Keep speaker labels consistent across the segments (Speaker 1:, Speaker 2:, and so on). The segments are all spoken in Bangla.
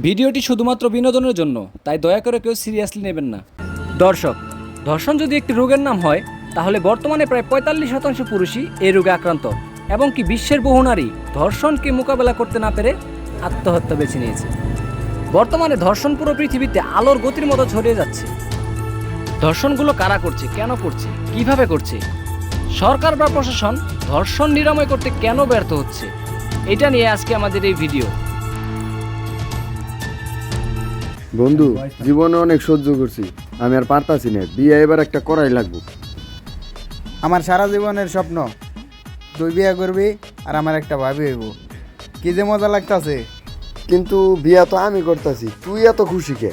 Speaker 1: ভিডিওটি শুধুমাত্র বিনোদনের জন্য, তাই দয়া করে কেউ সিরিয়াসলি নেবেন না। দর্শক, ধর্ষণ যদি একটি রোগের নাম হয়, তাহলে বর্তমানে প্রায় ৪৫% পুরুষই এই রোগে আক্রান্ত এবং কি বিশ্বের বহু নারী ধর্ষণকে মোকাবেলা করতে না পেরে আত্মহত্যা বেছে নিয়েছে। বর্তমানে ধর্ষণ পুরো পৃথিবীতে আলোর গতির মতো ছড়িয়ে যাচ্ছে। ধর্ষণগুলো কারা করছে, কেন করছে, কিভাবে করছে, সরকার বা প্রশাসন ধর্ষণ নিরাময় করতে কেন ব্যর্থ হচ্ছে, এটা নিয়ে আজকে আমাদের এই ভিডিও।
Speaker 2: বন্ধু, জীবনে অনেক সহ্য করছি, আমি আর পারতাছি না, বিয়ে এবার একটা করাই লাগবো।
Speaker 3: আমার সারা জীবনের স্বপ্ন তুই বিয়ে করবি আর আমার একটা ভাবি হইব। কি যে মজা লাগতাছে।
Speaker 2: কিন্তু বিয়া তো আমি করতাছি, তুই এত খুশি কে?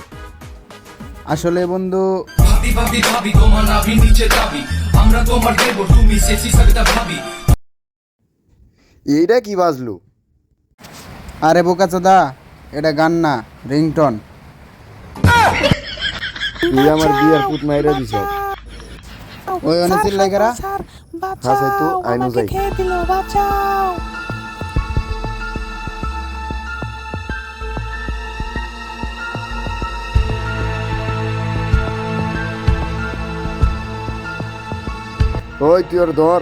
Speaker 3: আসলে বন্ধু,
Speaker 4: ভাবি ভাবি ভাবি তোমার নাভি নিচে যাবি, আমরা তোমার দেব, তুমি শেষি সকতা ভাবি।
Speaker 2: এইটা কি বাজলো?
Speaker 3: আরে বোকাচোদা, এটা গান না, রিংটন।
Speaker 2: তুই আমার বিয়ার পুত মাইরা দিছ।
Speaker 3: ওই অনেক চিল্লাই কারা?
Speaker 2: হাসাই তো আইনো যাই। ওই তুই ওর ধর।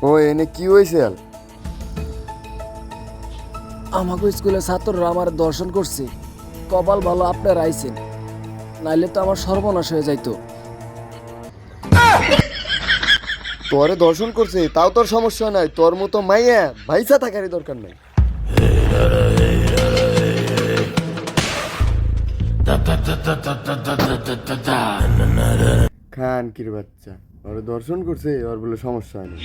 Speaker 2: ও এনে কি হয়েছে?
Speaker 1: আমাকে স্কুলের ছাত্ররা আমার দর্শন করছে। কপাল ভালো আপনারা আইছেন, নাইলে তো আমার সর্বনাশ হয়ে যাইতো।
Speaker 2: তোরে দর্শন করছে, তাও তোর সমস্যা নাই। তোর মতো মাইয়া ভাইসা থাকারই দরকার নাই। খান কির বাচ্চা, ওরে দর্শন করছে, ওর বলে সমস্যা হয় না।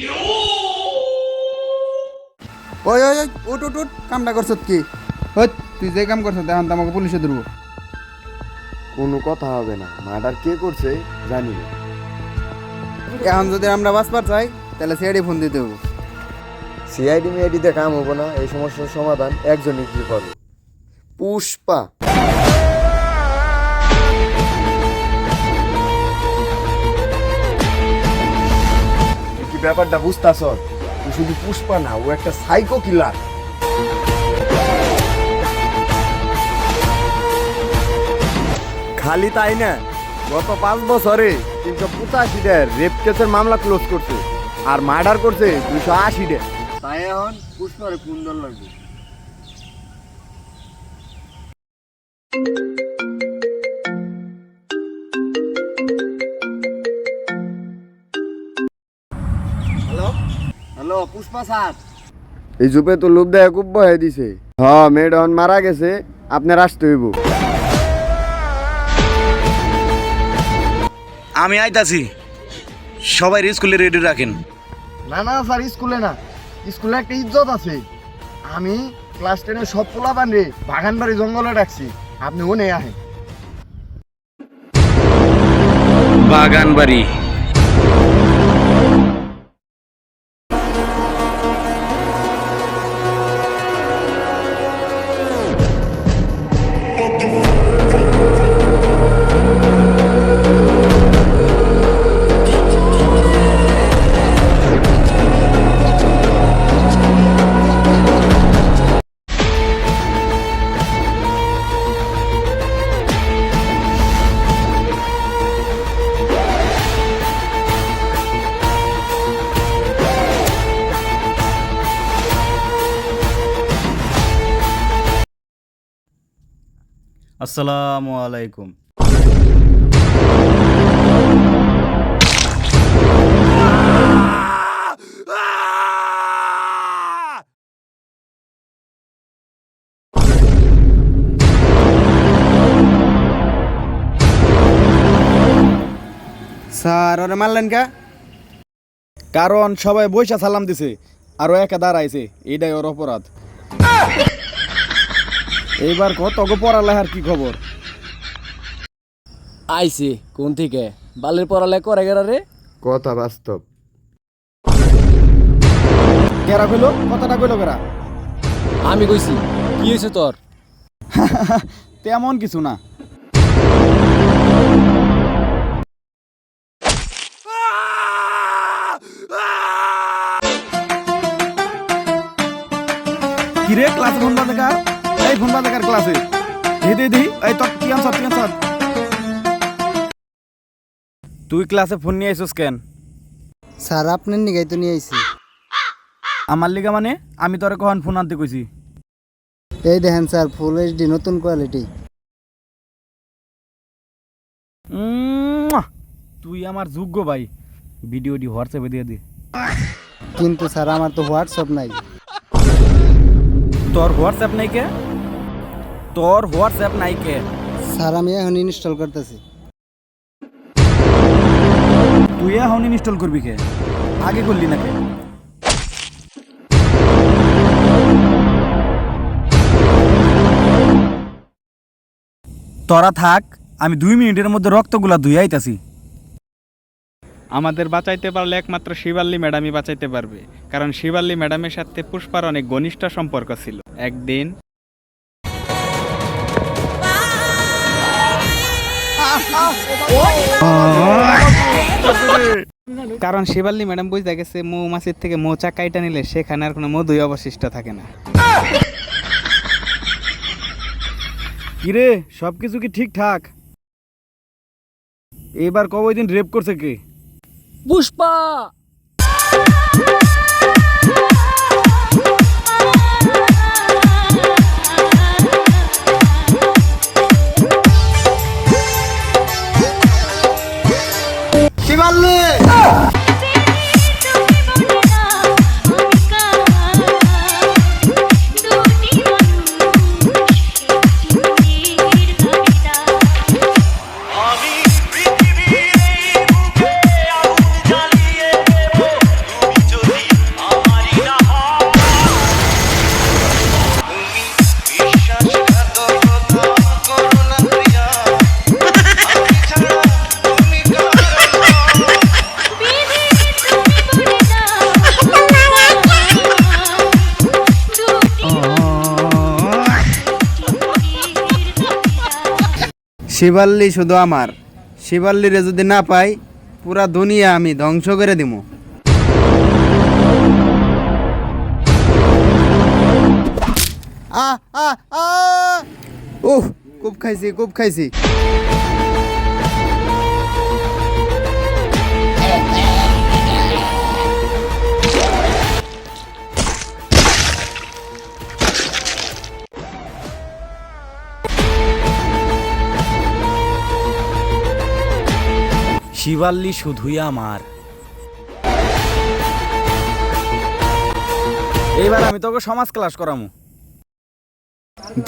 Speaker 3: ওই ওই ওই, উঠ উঠ উঠ, কামটা করছত কি? হই, তুই যে কাম করছত এখন তো আমাকে পুলিশে ধরবো।
Speaker 2: কোনো কথা হবে না, মার্ডার কে করছে জানি না।
Speaker 3: এখন যদি আমরা বাঁচবার চাই তাহলে সিআইডি ফোন দিতে হবে।
Speaker 2: সিআইডি মিআইডিতে কাম হবো না, এই সমস্যার সমাধান একজনই কি করবে, পুষ্পা। কি ব্যাপারটা বুঝতাছ? তুই শুধু পুষ্পা না, ও একটা সাইকো কিলার। খালি তাই না, গত 5 বছরে 385টা রেপ কেসের মামলা ক্লোজ করছে আর মার্ডার করছে 280টা। তাই এখন পুষ্পারে কুন্দন লাগবে। Hello hello, Pushpa sir. এই জুপে তো লোভ দেয় খুব ভয় দিছে। হ্যাঁ, মেডন মারা গেছে, আপনার আসতে হইব।
Speaker 5: আমি আইতাছি, সবাই স্কুলে রেডি রাখেন।
Speaker 2: না না স্যার, স্কুলে না, স্কুলে একটা ইজ্জত আছে। আমি ক্লাস 10-এর সব পোলাপান রে বাগানবাড়ি জঙ্গলে ডাকছি, আপনি ওনে আহেন।
Speaker 5: বাগান বাড়ি?
Speaker 6: আসসালামু আলাইকুম।
Speaker 3: স্যার ওরে মারলেন কা?
Speaker 6: কারণ সবাই বৈশা সালাম দিছে আর ও একা দাঁড়াইছে, এইটাই ওর অপরাধ। এইবার কত গো পড়ালেখার কি খবর?
Speaker 1: আইছে কোন থেকে? বালের পড়ালেখা করে গেরা রে।
Speaker 2: কথা বাস্তব।
Speaker 6: কেরা কইলো? কথাটা কইলো কেরা?
Speaker 1: আমি কইছি। কি হয়েছে তোর?
Speaker 6: তেমন কিছু না। কিরে ক্লাসে ফোন বাজে কার? এই ফোন বাজে কার ক্লাসে? দি এই তো তুই আনছ। তুই ক্লাসে ফোন নিয়ে আইছস কেন?
Speaker 3: স্যার আপনার নিগাই তো নিয়ে আইছি।
Speaker 6: আমার লিগা মানে আমি তোরে কখন ফোন আনতে কইছি?
Speaker 3: এই দেখেন স্যার, ফুল এইচডি নতুন কোয়ালিটি।
Speaker 6: তুই আমার যোগ্য ভাই, ভিডিওটি হোয়াটসঅ্যাপে দিয়ে দে।
Speaker 3: কিন্তু স্যার আমার তো হোয়াটসঅ্যাপ নাই।
Speaker 6: তোর হোয়াটসঅ্যাপ নাই কে?
Speaker 3: স্যার আমি এখন ইনস্টল করতেছি।
Speaker 6: তুই এখন ইনস্টল করবি কে? আগে করলি না কে? তোরা থাক, আমি 2 মিনিটের মধ্যে রক্তগুলা ধুয়ে আইতাছি।
Speaker 7: আমাদের বাঁচাইতে পারলে একমাত্র শিবাল্লি ম্যাডামই বাঁচাইতে পারবে, কারণ শিবাল্লি ম্যাডামের সাথে পুষ্পার অনেক ঘনিষ্ঠ সম্পর্ক ছিল। একদিন কারণ শিবাল্লি ম্যাডাম বুঝতে গেছে মৌমাছির থেকে মৌচাক কাইটা নিলে সেখানে আর কোনো মধুই অবশিষ্ট থাকে না।
Speaker 6: কিরে সবকিছু কি ঠিকঠাক? এবার কবে দিন রেপ করছে কে?
Speaker 1: পুষ্পা।
Speaker 3: শিবাল্লি শিবাল্লি শুধু আমার। শিবাল্লিরে যদি না পাই পুরা দুনিয়া আমি ধ্বংস করে দিব। খুব খাইছি।
Speaker 6: শিবাল্লি শুধুই আমার। এইবার আমি তোকে সমাজ ক্লাস করামু।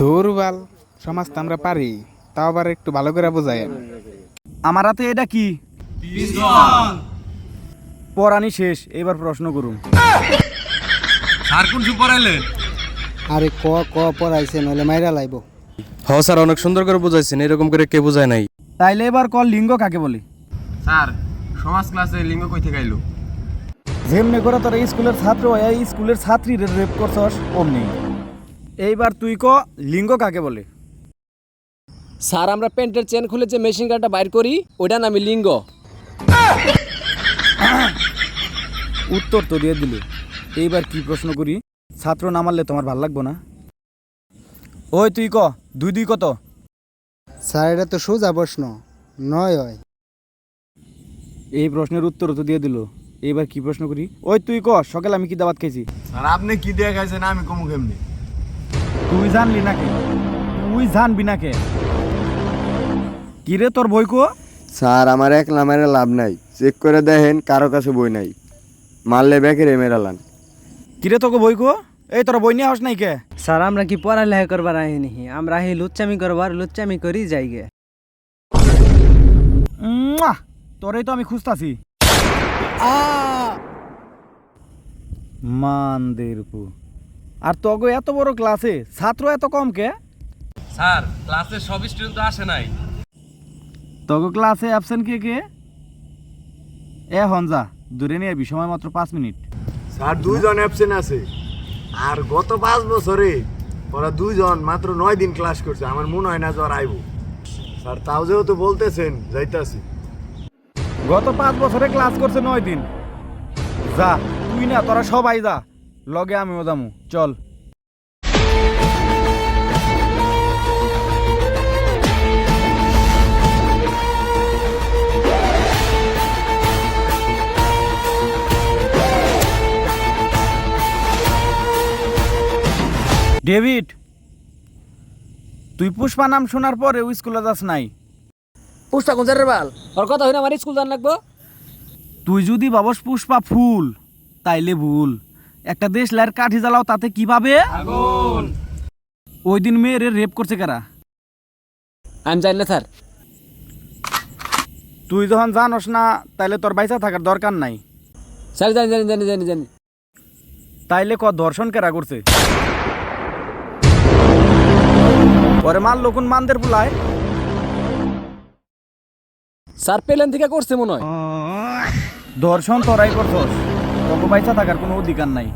Speaker 7: দুর্বল সমাজ তো আমরা পারি, তাও আবার একটু ভালো করে বোঝায়।
Speaker 6: আমার হাতে এটা কি? পড়ানি শেষ, এবার প্রশ্ন করুন।
Speaker 3: আরে ক পড়াইছে নইলে মাইরা লাইব।
Speaker 8: হ্যাঁ স্যার, অনেক সুন্দর করে বুঝাইছেন, এরকম করে কে বুঝায় নাই।
Speaker 6: তাইলে এবার ক লিঙ্গ কাকে বলে?
Speaker 2: স্যার সমাজ ক্লাসে লিঙ্গ কই থেকে আইলো?
Speaker 6: যেমনি করে তোরা স্কুলের ছাত্র হয়ে স্কুলের ছাত্রীর রেপ করছস অমনি। এইবার তুই ক লিঙ্গ কাকে বলে?
Speaker 1: স্যার আমরা প্যান্টের চেন খুলে যে মেশিন গানটা বাইর করি ওইটা নামই লিঙ্গ।
Speaker 6: উত্তর তো দিয়ে দিলে, এইবার কি প্রশ্ন করি? ছাত্র না মারলে তোমার ভাল লাগবো না? ওই তুই ক 2 কত?
Speaker 3: স্যার এটা তো সোজা প্রশ্ন, 9 হয়।
Speaker 6: এই প্রশ্নের উত্তর তো দিয়ে দিল, এইবার কি প্রশ্ন করি? ওই তুই ক সকালে আমি কি দাওয়াত খাইছি?
Speaker 2: স্যার আপনি কি দিয়ে খাইছেন আমি কমু কেমনি?
Speaker 6: তুই জানলি না কে? তুই জানবি না কে? কিরে তোর বই কো?
Speaker 2: স্যার আমার একলা মেরে লাভ নাই, চেক করে দেখেন কারো কাছে বই নাই, মারলে বেকেরে মেরালান।
Speaker 6: কিরে তোকে বই কো? এই তোর বই নিয়ে আস নাই কে?
Speaker 9: স্যার আমরা কি পড়ালেখা করবার আইনি, আমরা আহি লুচ্চামি করবার, লুচ্চামি করি যাইগে।
Speaker 6: তোরেই তো আমি খুঁজতাছি। মানদের পু। আর তোকে এত বড় ক্লাসে ছাত্র এত কম কে?
Speaker 8: স্যার ক্লাসে সব স্টুডেন্ট তো আসে নাই।
Speaker 6: তোকে ক্লাসে অ্যাবসেন্ট কে কে? এ হনজা দূরে নিয়ে সময় মাত্র 5 মিনিট।
Speaker 2: স্যার 2 জন অ্যাবসেন্ট আছে, আর গত 5 বছরে ওরা 2 জন মাত্র 9 দিন ক্লাস করছে। আমার মনে হয় না জ্বর আইব। স্যার তাও যেহেতু বলতেছেন যাইতাছি।
Speaker 6: গত 5 বছরে ক্লাস করছে 9 দিন। যা তুই না, তোরা সবাই যা, লগে আমিও যামু, চল। ডেভিড, তুই পুষ্পা নাম শোনার পরে ওই স্কুলে যাস নাই।
Speaker 1: পুষ্পা কোন জারের বাল, ওর কথা হইনা আমার স্কুল জান লাগবো।
Speaker 6: তুই যদি ভাবস পুষ্পা ফুল তাইলে ভুল। একটা দেশ লাইর কাঠি জ্বালাও তাতে কি পাবে? আগুন। ওই দিন মেয়েরে রেপ করছে কারা?
Speaker 1: আমি জানি না স্যার।
Speaker 6: তুই যখন জানস না তাইলে তোর বাইসা থাকার দরকার নাই।
Speaker 1: স্যার জানি জানি জানি জানি জানি।
Speaker 6: তাইলে ধর্ষণ কেরা করছে? পরে মারলো কোন মানদের পুলায়?
Speaker 1: স্যার পেলেন থেকে করছে মনে হয়।
Speaker 6: ধর্ষণ তোরাই করছস, তোকে বাইসা থাকার কোনো অধিকার নাই।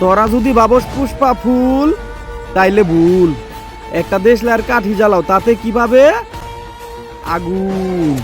Speaker 6: তোরা যদি ভাবস পুষ্পা ফুল তাইলে ভুল। একটা দেশ লাইর কাঠি জ্বালাও তাতে কি পাবে? আগুন।